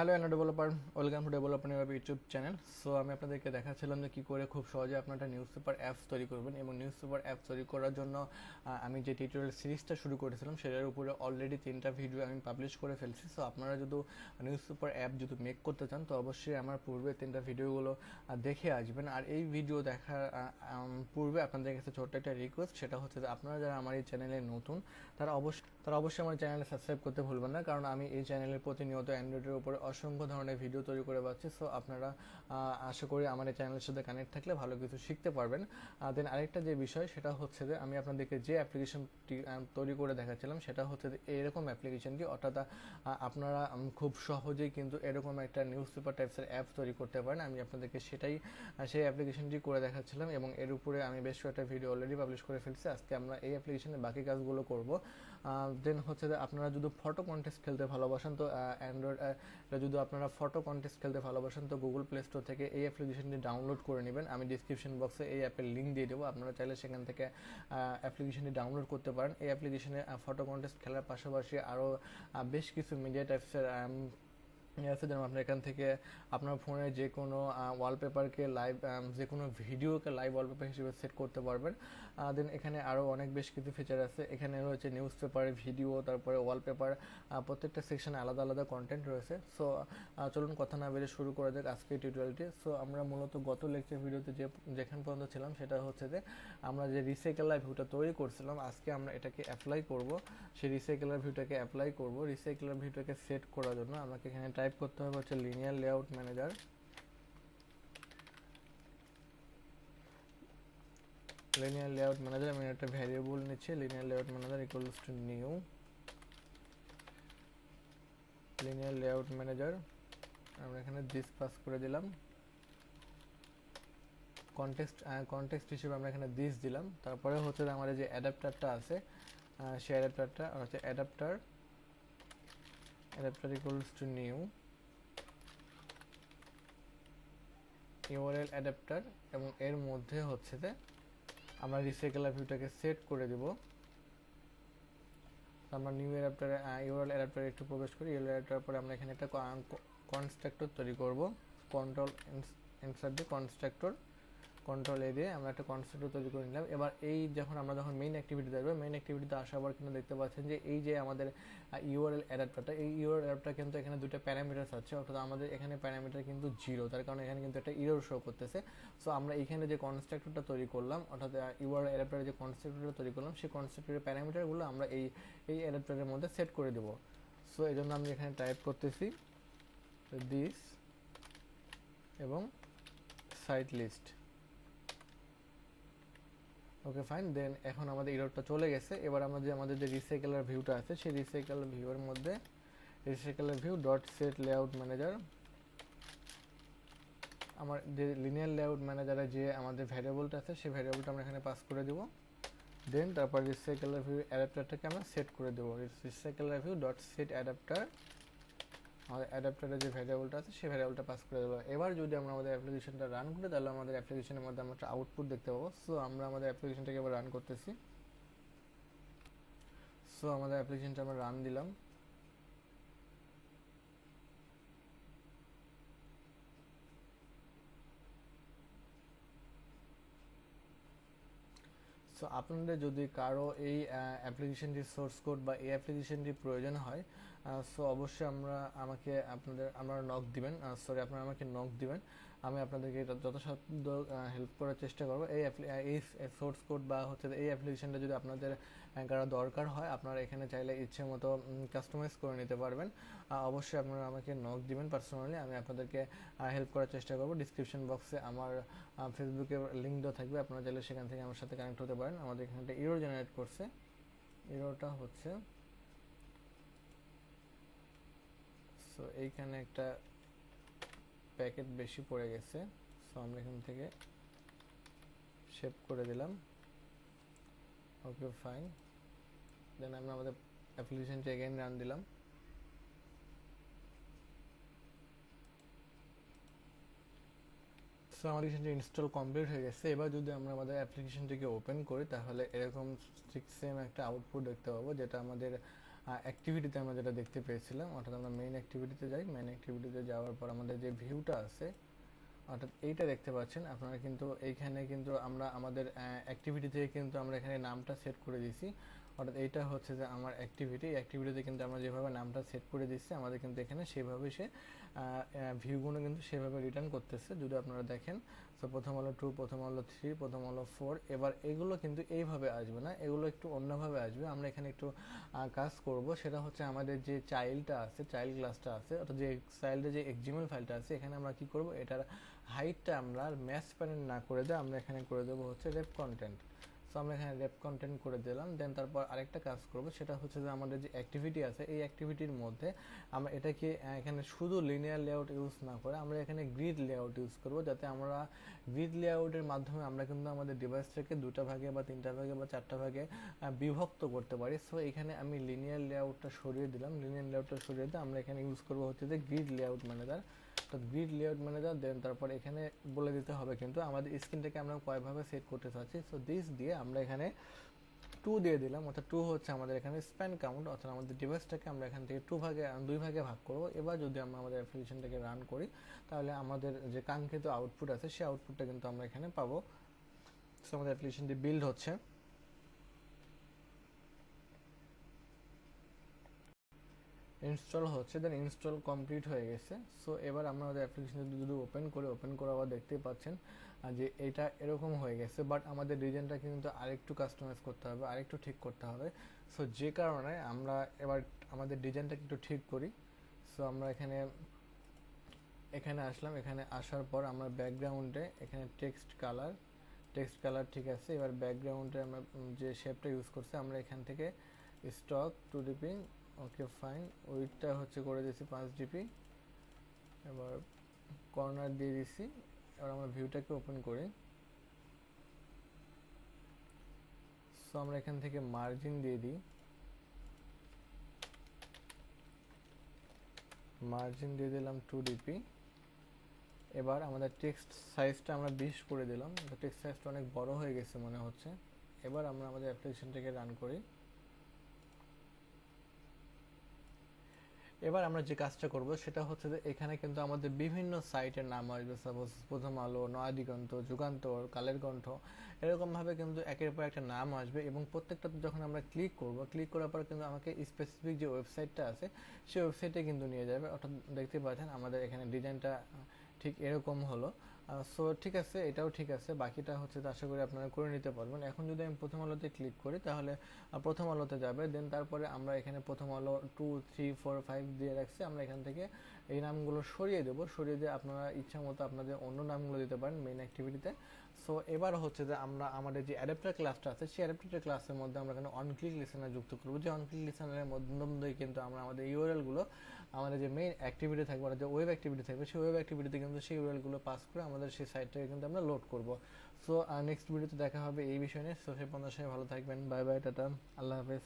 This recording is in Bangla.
Hello and developer, welcome to developer YouTube channel. So আমি আপনাদেরকে দেখাচ্ছিলাম যে কী করে খুব সহজে আপনার একটা নিউজ পেপার অ্যাপস তৈরি করবেন, এবং নিউজ পেপার অ্যাপস তৈরি করার জন্য আমি যে টিউটোরিয়াল সিরিজটা শুরু করেছিলাম সেটার উপরে অলরেডি 3টা ভিডিও আমি পাবলিশ করে ফেলছি। সো আপনারা যদি নিউজ পেপার অ্যাপ যদি মেক করতে চান তো অবশ্যই আমার পূর্বে 3টা ভিডিওগুলো দেখে আসবেন। আর এই ভিডিও দেখার পূর্বে আপনাদের কাছে ছোট্ট একটা রিকোয়েস্ট, সেটা হচ্ছে যে আপনারা যারা আমার এই চ্যানেলে নতুন তারা অবশ্যই আমার চ্যানেলে সাবস্ক্রাইব করতে ভুলবেন না, কারণ আমি এই চ্যানেলে প্রতিনিয়ত অ্যান্ড্রয়েডের উপরে অসংখ্য ধরনের ভিডিও তৈরি করে পাচ্ছি। সো আপনারা আশা করি আমার এই চ্যানেলের সাথে কানেক্ট থাকলে ভালো কিছু শিখতে পারবেন। দেন আরেকটা যে বিষয় সেটা হচ্ছে যে আমি আপনাদেরকে যে অ্যাপ্লিকেশনটি তৈরি করে দেখাচ্ছিলাম সেটা হচ্ছে যে এরকম অ্যাপ্লিকেশনটি, অর্থাৎ আপনারা খুব সহজেই কিন্তু এরকম একটা নিউজ পেপার টাইপসের অ্যাপ তৈরি করতে পারেন। আমি আপনাদেরকে সেই অ্যাপ্লিকেশনটি করে দেখাচ্ছিলাম, এবং এর উপরে আমি বেশ কয়েকটা ভিডিও অলরেডি পাবলিশ করে ফেলছি। আজকে আমরা এই অ্যাপ্লিকেশনের বাকি কাজগুলো করব। দেন হচ্ছে যে আপনারা যদি ফটো কন্টেস্ট খেলতে ভালোবাসেন তো যদি আপনারা ফটো কন্টেস্ট খেলতে ভালোবাসেন তো গুগল প্লে স্টোর থেকে এই অ্যাপ্লিকেশনটি ডাউনলোড করে নেবেন। আমি ডিসক্রিপশন বক্সে এই অ্যাপের লিঙ্ক দিয়ে দেবো, আপনারা চাইলে সেখান থেকে অ্যাপ্লিকেশনটি ডাউনলোড করতে পারেন। এই অ্যাপ্লিকেশনে ফটো কন্টেস্ট খেলার পাশাপাশি আরও বেশ কিছু মিডিয়া টাইপসের আছে, যেমন আপনি এখান থেকে আপনার ফোনে যে কোনো ওয়ালপেপারকে লাইভ, যে কোনো ভিডিওকে লাইভ ওয়ালপেপার হিসেবে সেট করতে পারবেন। দেন এখানে আরও অনেক বেশ কিছু ফিচার আছে। এখানে রয়েছে নিউজ পেপার, ভিডিও, তারপরে ওয়ালপেপার, প্রত্যেকটা সেকশনে আলাদা আলাদা কন্টেন্ট রয়েছে। সো চলুন কথা না বেরিয়ে শুরু করা যাক আজকের টিউটোরিয়ালটি। সো আমরা মূলত গত লেকচার ভিডিওতে যেখান পর্যন্ত ছিলাম সেটা হচ্ছে যে আমরা যে রিসাইকেলার ভিউটা তৈরি করছিলাম, আজকে আমরা এটাকে অ্যাপ্লাই করব। সেই রিসাইকেলার ভিউটাকে অ্যাপ্লাই করব। রিসাইকেলার ভিউটাকে সেট করার জন্য আমাকে এখানে টাইপ করতে হবে হচ্ছে linear layout manager. Linear layout manager আমি একটা ভ্যারিয়েবল নিচ্ছি, linear layout manager equals to new linear layout manager. আমরা এখানে দিস পাস করে দিলাম। কনটেক্সট হিসেবে আমরা এখানে দিস দিলাম। তারপরে হচ্ছে আমাদের যে অ্যাডাপ্টারটা আছে সেই অ্যাডাপ্টারটা হচ্ছে adapter equals to new URL adapter, এবং এর মধ্যে হচ্ছে যে আমরা রিসাইকেলার ভিউটাকে সেট করে দেব। আমরা নিউ অ্যাডাপ্টারে ইউআরএল অ্যাডাপ্টারে একটু প্রবেশ করি। ইউআরএল অ্যাডাপ্টার পরে আমরা এখানে একটা কনস্ট্রাক্টর তৈরি করব। কন্ট্রোল ইনসার্ট দিয়ে কন্ট্রোল এ দিয়ে আমরা একটা কনস্ট্রাক্টর তৈরি করে নিলাম। এবার আমরা যখন মেইন অ্যাক্টিভিটি দেখবো, মেইন অ্যাক্টিভিটিতে আসার পর কিন্তু দেখতে পাচ্ছেন যে এই যে আমাদের ইউআরএল অ্যাডাপ্টারটা, এই ইউআরএল অ্যাডাপ্টার কিন্তু এখানে দুটো প্যারামিটারস আছে, অর্থাৎ আমাদের এখানে প্যারামিটার কিন্তু 0, তার কারণে এখানে কিন্তু একটা এরর শো করতেছে। সো আমরা এখানে যে কনস্ট্রাক্টরটা তৈরি করলাম, অর্থাৎ ইউআরএল অ্যাডাপ্টারে যে কনস্ট্রাক্টরটা তৈরি করলাম, সেই কনস্ট্রাক্টরের প্যারামিটারগুলো আমরা এই অ্যাডাপ্টারের মধ্যে সেট করে দেবো। সো এই জন্য আমি এখানে টাইপ করতেছি দিস এবং site list. Okay fine. Then এখন আমাদের এররটা চলে গেছে। এবার আমাদের যে রিসাইকেলার ভিউটা আছে সেই রিসাইকেলার ভিউয়ের মধ্যে recycler view dot set layout manager, আমার যে লিনিয়ার লেআউট ম্যানেজারে যে আমাদের ভ্যারিয়েবলটা আছে সেই ভ্যারিয়েবলটা আমরা এখানে পাস করে দেব। দেন তারপর রিসাইকেলার ভিউ অ্যাডাপ্টারটাকে আমরা সেট করে দেবো। রিসাইকেলার ভিউ ডট সেট অ্যাডাপ্টার, আমাদের অ্যাডাপ্টারের যে ভ্যারিয়েবলটা আছে সেই ভ্যারিয়েবলটা পাস করে দেবো। এবার যদি আমরা আমাদের অ্যাপ্লিকেশনটা রান করি তাহলে আমাদের অ্যাপ্লিকেশনের মধ্যে আমরা একটা আউটপুট দেখতে পাবো। সো আমরা আমাদের অ্যাপ্লিকেশনটাকে এবার রান করতেছি। সো আমাদের অ্যাপ্লিকেশনটা আমরা রান দিলাম। সো আপনাদের যদি কারো এই অ্যাপ্লিকেশনটির সোর্স কোড বা এই অ্যাপ্লিকেশনটির প্রয়োজন হয়, সো অবশ্যই আপনারা আমাকে নক দিবেন। আমি আপনাদেরকে যথাসাধ্য হেল্প করার চেষ্টা করবো। এই সোর্স কোড বা হচ্ছে এই অ্যাপ্লিকেশনটা যদি আপনাদের কারো দরকার হয়, আপনারা এখানে চাইলে ইচ্ছে মতো কাস্টমাইজ করে নিতে পারবেন। অবশ্যই আপনারা আমাকে নক দিবেন পার্সোনালি, আমি আপনাদেরকে হেল্প করার চেষ্টা করবো। ডিসক্রিপশন বক্সে আমার ফেসবুকের লিঙ্ক দেওয়া থাকবে, আপনারা চাইলে সেখান থেকে আমার সাথে কানেক্ট হতে পারেন। আমাদের এখানে একটা এরর জেনারেট করছে। এররটা হচ্ছে সো এইখানে একটা প্যাকেট বেশি পড়ে গেছে। সো আমরা এখান থেকে সেভ করে দিলাম। ওকে ফাইন। দেন আমরা আমাদের অ্যাপ্লিকেশনটা এগেইন রান দিলাম। সো আমাদের অ্যাপ্লিকেশনটি ইনস্টল কমপ্লিট হয়ে গেছে। এবার যদি আমরা আমাদের অ্যাপ্লিকেশনটিকে ওপেন করি তাহলে এরকম ঠিক সেম একটা আউটপুট দেখতে পাবো, যেটা আমাদের অ্যাক্টিভিটিতে আমরা যেটা দেখতে পেয়েছিলাম, অর্থাৎ আমরা মেইন অ্যাক্টিভিটিতে যাই। মেইন অ্যাক্টিভিটিতে যাওয়ার পর আমাদের যে ভিউটা আছে, অর্থাৎ এইটা দেখতে পাচ্ছেন আপনারা, কিন্তু এইখানে কিন্তু আমরা আমাদের অ্যাক্টিভিটি থেকে কিন্তু আমরা এখানে নামটা সেট করে দিয়েছি। অর্থাৎ এইটা হচ্ছে যে আমার অ্যাক্টিভিটি। অ্যাক্টিভিটিতে কিন্তু আমরা যেভাবে নামটা সেট করে দিচ্ছি, আমাদের কিন্তু এখানে সেভাবে সে ভিউগুলো কিন্তু সেভাবে রিটার্ন করতেছে। যদি আপনারা দেখেন, সো প্রথম হলো 2, প্রথম হলো 3, প্রথম হলো 4। এবার এগুলো কিন্তু এইভাবে আসবে না, এগুলো একটু অন্যভাবে আসবে। আমরা এখানে একটু কাজ করব, সেটা হচ্ছে আমাদের যে চাইল্ডটা আছে, চাইল্ড ক্লাসটা আছে, অর্থাৎ যে চাইল্ডের যে এক্সএমএল ফাইলটা আছে, এখানে আমরা কি করব, এটার হাইটটা আমরা ম্যাচ প্যারেন্ট না করে দেয়, আমরা এখানে করে দেবো হচ্ছে রেপ কন্টেন্ট। সো আমরা এখানে রেপ কন্টেন্ট করে দিলাম। দেন তারপর আরেকটা কাজ করব, সেটা হচ্ছে যে আমাদের যে অ্যাক্টিভিটি আছে, এই অ্যাক্টিভিটির মধ্যে আমরা এটাকে এখানে শুধু লিনিয়ার লেআউট ইউজ না করে আমরা এখানে গ্রিড লেআউট ইউজ করব, যাতে আমরা গ্রিড লেআউটের মাধ্যমে আমরা কিন্তু আমাদের ডিভাইসটাকে 2টা ভাগে বা 3টা ভাগে বা 4টা ভাগে বিভক্ত করতে পারি। সো এখানে আমি লিনিয়ার লেআউটটা সরিয়ে দিলাম। লিনিয়ার লেআউটটা সরিয়ে দিয়ে আমরা এখানে ইউজ করব হচ্ছে যে গ্রিড লেআউট ম্যানেজার। তো গ্রিড লেআউট ম্যানেজার, দেন তারপর এখানে বলে দিতে হবে কিন্তু আমাদের স্ক্রিনটাকে আমরা কয়ভাবে সেট করতে চাচ্ছি। সো দিস দিয়ে আমরা এখানে 2 দিয়ে দিলাম, অর্থাৎ 2 হচ্ছে আমাদের এখানে স্প্যান কাউন্ট, অর্থাৎ আমাদের ডিভাইসটাকে আমরা এখান থেকে 2 ভাগে ভাগ করব। এবার যদি আমরা আমাদের অ্যাপ্লিকেশনটাকে রান করি, তাহলে আমাদের যে কাঙ্ক্ষিত আউটপুট আছে, সেই আউটপুটটা কিন্তু আমরা এখানে পাবো। সো আমাদের অ্যাপ্লিকেশনটি বিল্ড হচ্ছে। ইনস্টল হচ্ছে, দেন ইনস্টল কমপ্লিট হয়ে গেছে। সো এবার আমরা আমাদের অ্যাপ্লিকেশনটি যদি ওপেন করে আবার দেখতেই পাচ্ছেন যে এটা এরকম হয়ে গেছে। বাট আমাদের ডিজাইনটা কিন্তু আরেকটু কাস্টমাইজ করতে হবে, আরেকটু ঠিক করতে হবে। সো যে কারণে আমরা এবার আমাদের ডিজাইনটাকে একটু ঠিক করি। সো আমরা এখানে আসলাম। এখানে আসার পর আমরা ব্যাকগ্রাউন্ডে এখানে টেক্সট কালার ঠিক আছে। এবার ব্যাকগ্রাউন্ডে আমরা যে শেপটা ইউজ করছি, আমরা এখান থেকে স্টক 2dp, ওকে ফাইন। ওইটা হচ্ছে করে দিয়েছি 5dp। এবার কর্নার দিয়ে দিছি। এবার আমরা ভিউটাকে ওপেন করি। সো আমরা এখান থেকে মার্জিন দিয়ে দিই, মার্জিন দিয়ে দিলাম 2dp। এবার আমাদের টেক্সট সাইজটা আমরা 20 করে দিলাম। টেক্সট সাইজটা অনেক বড় হয়ে গেছে মনে হচ্ছে। এবার আমরা আমাদের অ্যাপ্লিকেশনটাকে রান করি। এবার আমরা যে কাজটা করব সেটা হচ্ছে যে এখানে কিন্তু আমাদের বিভিন্ন সাইটের নাম আসবে। সাপোজ প্রথম আলো, নয়াদিগন্ত, যুগান্তর, কালের কণ্ঠ, এরকমভাবে কিন্তু একের পর একটা নাম আসবে। এবং প্রত্যেকটাতে যখন আমরা ক্লিক করব, ক্লিক করার পর কিন্তু আমাকে স্পেসিফিক যে ওয়েবসাইটটা আছে, সেই ওয়েবসাইটে কিন্তু নিয়ে যাবে। অর্থাৎ দেখতে পাচ্ছেন আমাদের এখানে ডিজাইনটা ঠিক এরকম হলো। সো ঠিক আছে, এটাও ঠিক আছে। বাকিটা হচ্ছে আশা করি আপনারা করে নিতে পারবেন। এখন যদি আমি প্রথম আলোতে ক্লিক করি, তাহলে প্রথম আলোতে যাবে। দেন তারপরে আমরা এখানে প্রথম আলো 2, 3, 4, 5 দিয়ে রাখছি। আমরা এখান থেকে এই নামগুলো সরিয়ে দেবো। সরিয়ে দিয়ে আপনারা ইচ্ছা মতো আপনাদের অন্য নামগুলো দিতে পারেন মেইন অ্যাক্টিভিটিতে। সো এবার হচ্ছে যে আমরা আমাদের যে অ্যাডাপ্টার ক্লাসটা আছে, সেই অ্যাডাপ্টার ক্লাসের মধ্যে আমরা এখানে অন ক্লিক লিসেনার যুক্ত করবো। যে অন ক্লিক লিসেনারের মধ্যে কিন্তু আমরা আমাদের ইউআরএলগুলো, আমাদের যে মেইন অ্যাক্টিভিটি থাকবে, যে ওয়েব অ্যাক্টিভিটি থাকবে, সেই ওয়েব অ্যাক্টিভিটিতে কিন্তু সেই ইউআরএলগুলো পাস করে আমাদের সেই সাইটটাকে কিন্তু আমরা লোড করব। সো নেক্সট ভিডিওতে দেখা হবে এই বিষয় নিয়ে। সো সে পর্যন্ত সবাই ভালো থাকবেন। বাই বাই, টাটা, আল্লাহ হাফেজ।